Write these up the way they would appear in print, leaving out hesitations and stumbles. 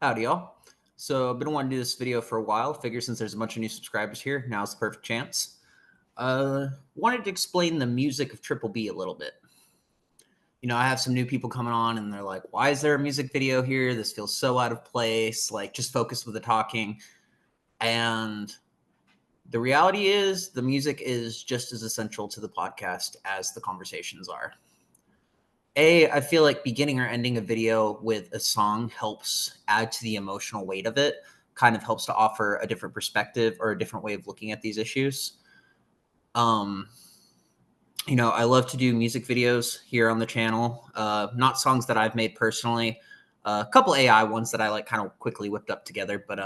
Howdy, y'all. So I've been wanting to do this video for a while. Figure since there's a bunch of new subscribers here, now's the perfect chance. Wanted to explain the music of Triple B a little bit. You know, I have some new people coming on and they're like, why is there a music video here? This feels so out of place. Like, just focus with the talking. And the reality is the music is just as essential to the podcast as the conversations are. I feel like beginning or ending a video with a song helps add to the emotional weight of it, kind of helps to offer a different perspective or a different way of looking at these issues. You know, I love to do music videos here on the channel, not songs that I've made personally, a couple AI ones that I like kind of quickly whipped up together. But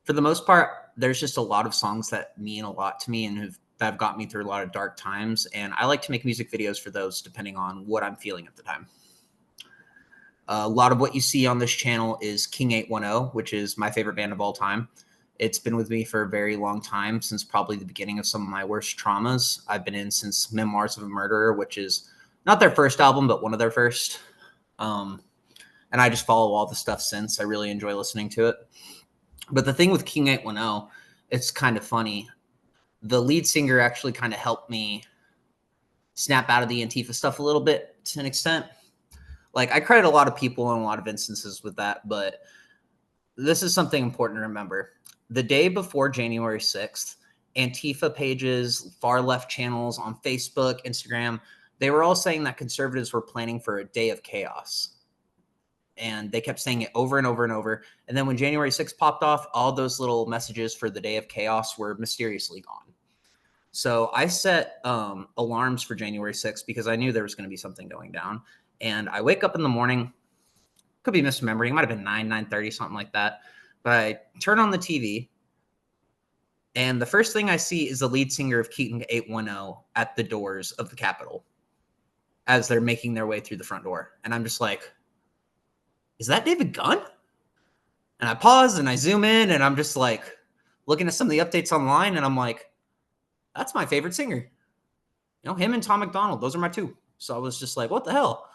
for the most part, there's just a lot of songs that mean a lot to me and that have got me through a lot of dark times. And I like to make music videos for those depending on what I'm feeling at the time. A lot of what you see on this channel is King 810, which is my favorite band of all time. It's been with me for a very long time, since probably the beginning of some of my worst traumas. I've been in since Memoirs of a Murderer, which is not their first album, but one of their first. And I just follow all the stuff since. I really enjoy listening to it. But the thing with King 810, it's kind of funny. The lead singer actually kind of helped me snap out of the Antifa stuff a little bit to an extent. Like, I credit a lot of people in a lot of instances with that, but this is something important to remember. The day before January 6th, Antifa pages, far left channels on Facebook, Instagram, they were all saying that conservatives were planning for a day of chaos. And they kept saying it over and over and over. And then when January 6th popped off, all those little messages for the day of chaos were mysteriously gone. So I set alarms for January 6th because I knew there was going to be something going down. And I wake up in the morning, could be misremembering, it might have been 9:30, something like that. But I turn on the TV, and the first thing I see is the lead singer of King 810 at the doors of the Capitol as they're making their way through the front door. And I'm just like, is that David Gunn? And I pause and I zoom in, and I'm just like looking at some of the updates online, and I'm like, that's my favorite singer. You know, him and Tom McDonald, those are my two. So I was just like, what the hell?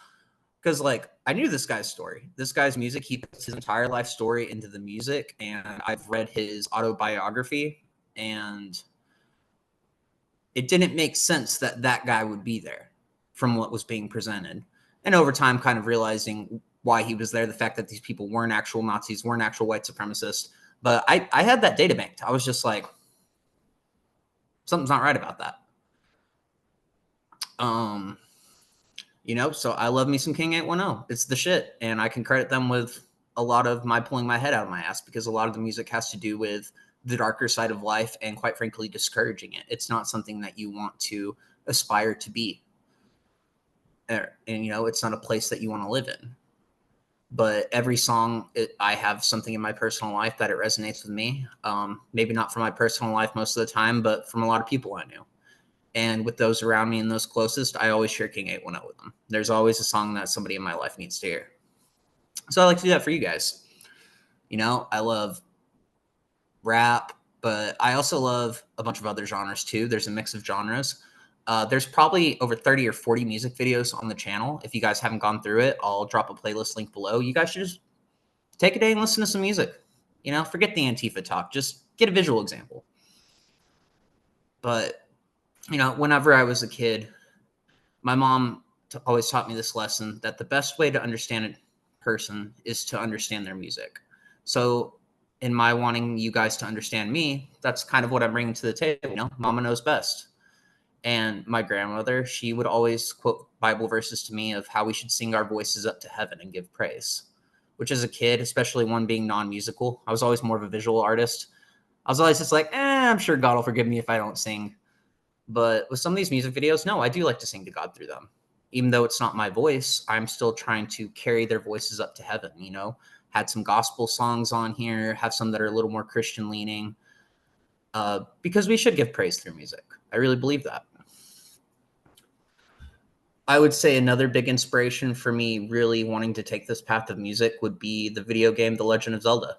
Because, like, I knew this guy's story. This guy's music, he puts his entire life story into the music, and I've read his autobiography, and it didn't make sense that that guy would be there from what was being presented. And over time, kind of realizing why he was there, the fact that these people weren't actual Nazis, weren't actual white supremacists. But I had that data banked. I was just like, something's not right about that. You know, so I love me some King 810. It's the shit. And I can credit them with a lot of my pulling my head out of my ass, because a lot of the music has to do with the darker side of life and, quite frankly, discouraging it. It's not something that you want to aspire to be. And, you know, it's not a place that you want to live in. But every song, I have something in my personal life that it resonates with me. Maybe not from my personal life most of the time, but from a lot of people I knew. And with those around me and those closest, I always share King 810 with them. There's always a song that somebody in my life needs to hear. So I like to do that for you guys. You know, I love rap, but I also love a bunch of other genres too. There's a mix of genres. There's probably over 30 or 40 music videos on the channel. If you guys haven't gone through it, I'll drop a playlist link below. You guys should just take a day and listen to some music. You know, forget the Antifa talk. Just get a visual example. But you know, whenever I was a kid, my mom always taught me this lesson, that the best way to understand person is to understand their music. So in my wanting you guys to understand me, that's kind of what I'm bringing to the table. You know, mama knows best. And my grandmother, she would always quote Bible verses to me of how we should sing our voices up to heaven and give praise, which as a kid, especially one being non-musical, I was always more of a visual artist. I was always just like, I'm sure God will forgive me if I don't sing. But with some of these music videos, no, I do like to sing to God through them. Even though it's not my voice, I'm still trying to carry their voices up to heaven, you know? Had some gospel songs on here, have some that are a little more Christian leaning, because we should give praise through music. I really believe that. I would say another big inspiration for me really wanting to take this path of music would be the video game The Legend of Zelda.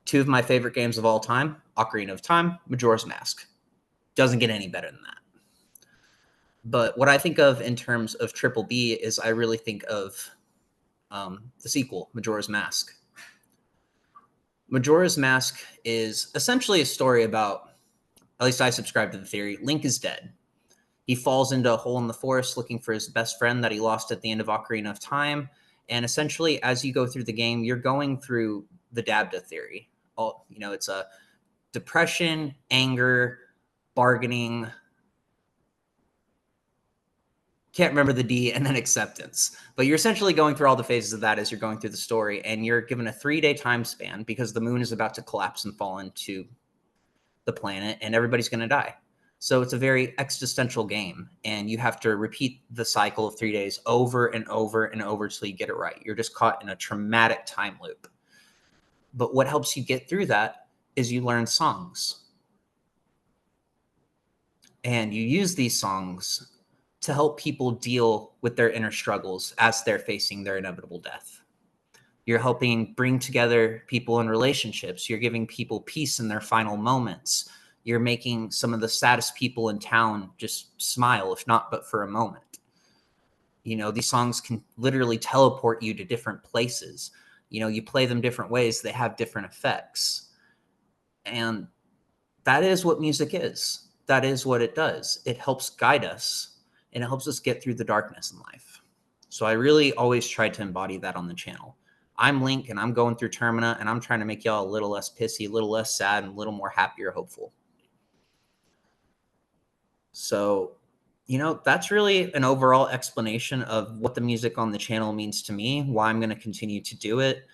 Two of my favorite games of all time, Ocarina of Time, Majora's Mask. Doesn't get any better than that. But what I think of in terms of Triple B is I really think of the sequel, Majora's Mask. Majora's Mask is essentially a story about, at least I subscribe to the theory, Link is dead. He falls into a hole in the forest looking for his best friend that he lost at the end of Ocarina of Time. And essentially, as you go through the game, you're going through the Dabda theory. You know, it's a depression, anger, bargaining, can't remember the D, and then acceptance. But you're essentially going through all the phases of that as you're going through the story, and you're given a 3-day time span because the moon is about to collapse and fall into the planet, and everybody's going to die. So it's a very existential game, and you have to repeat the cycle of 3 days over and over and over till you get it right. You're just caught in a traumatic time loop. But what helps you get through that is you learn songs. And you use these songs to help people deal with their inner struggles as they're facing their inevitable death. You're helping bring together people in relationships. You're giving people peace in their final moments. You're making some of the saddest people in town just smile, if not but for a moment. You know, these songs can literally teleport you to different places. You know, you play them different ways, they have different effects. And that is what music is. That is what it does. It helps guide us. And it helps us get through the darkness in life. So I really always try to embody that on the channel. I'm Link, and I'm going through Termina, and I'm trying to make y'all a little less pissy, a little less sad, and a little more happy or hopeful. So, you know, that's really an overall explanation of what the music on the channel means to me, why I'm going to continue to do it.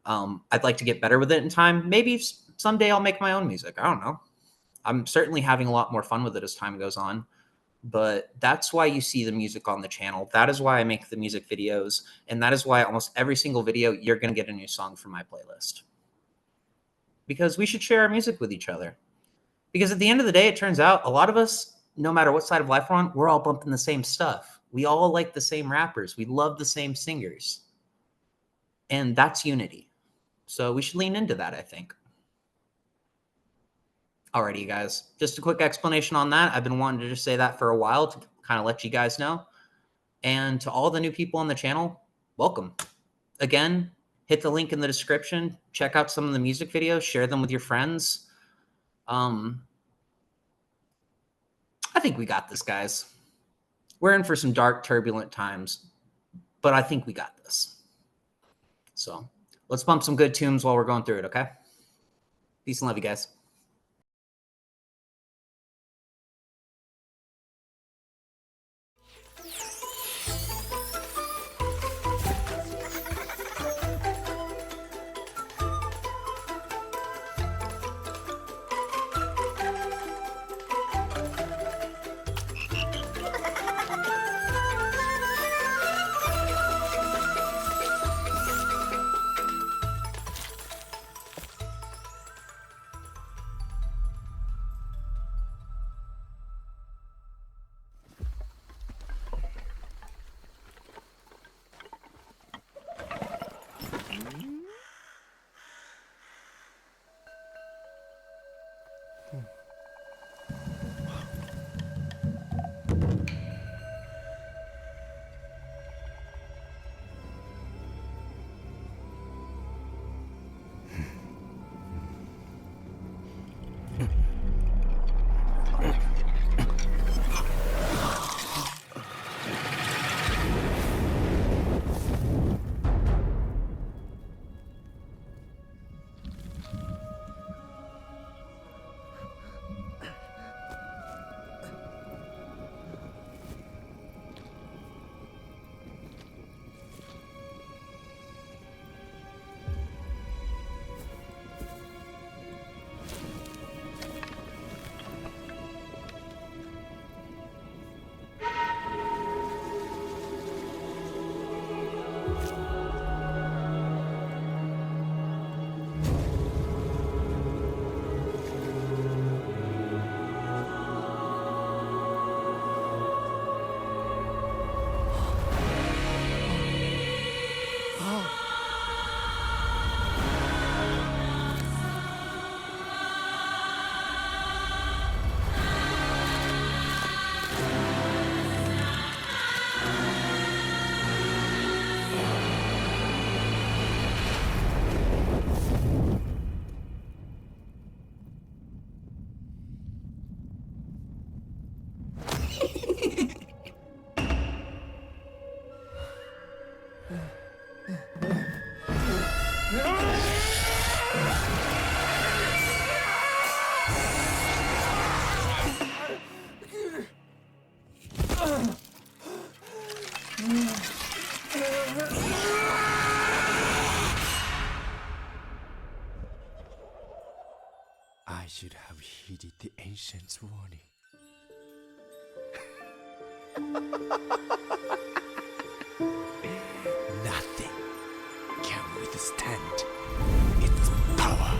I'd like to get better with it in time. Maybe someday I'll make my own music. I don't know. I'm certainly having a lot more fun with it as time goes on. But that's why you see the music on the channel. That is why I make the music videos. And that is why almost every single video, you're going to get a new song from my playlist. Because we should share our music with each other. Because at the end of the day, it turns out a lot of us, no matter what side of life we're on, we're all bumping the same stuff. We all like the same rappers. We love the same singers. And that's unity. So we should lean into that, I think. Alrighty, you guys, just a quick explanation on that. I've been wanting to just say that for a while to kind of let you guys know. And to all the new people on the channel, welcome. Again, hit the link in the description. Check out some of the music videos. Share them with your friends. I think we got this, guys. We're in for some dark, turbulent times, but I think we got this. So let's bump some good tunes while we're going through it, okay? Peace and love, you guys. should have heeded the ancient's warning. Nothing can withstand its power.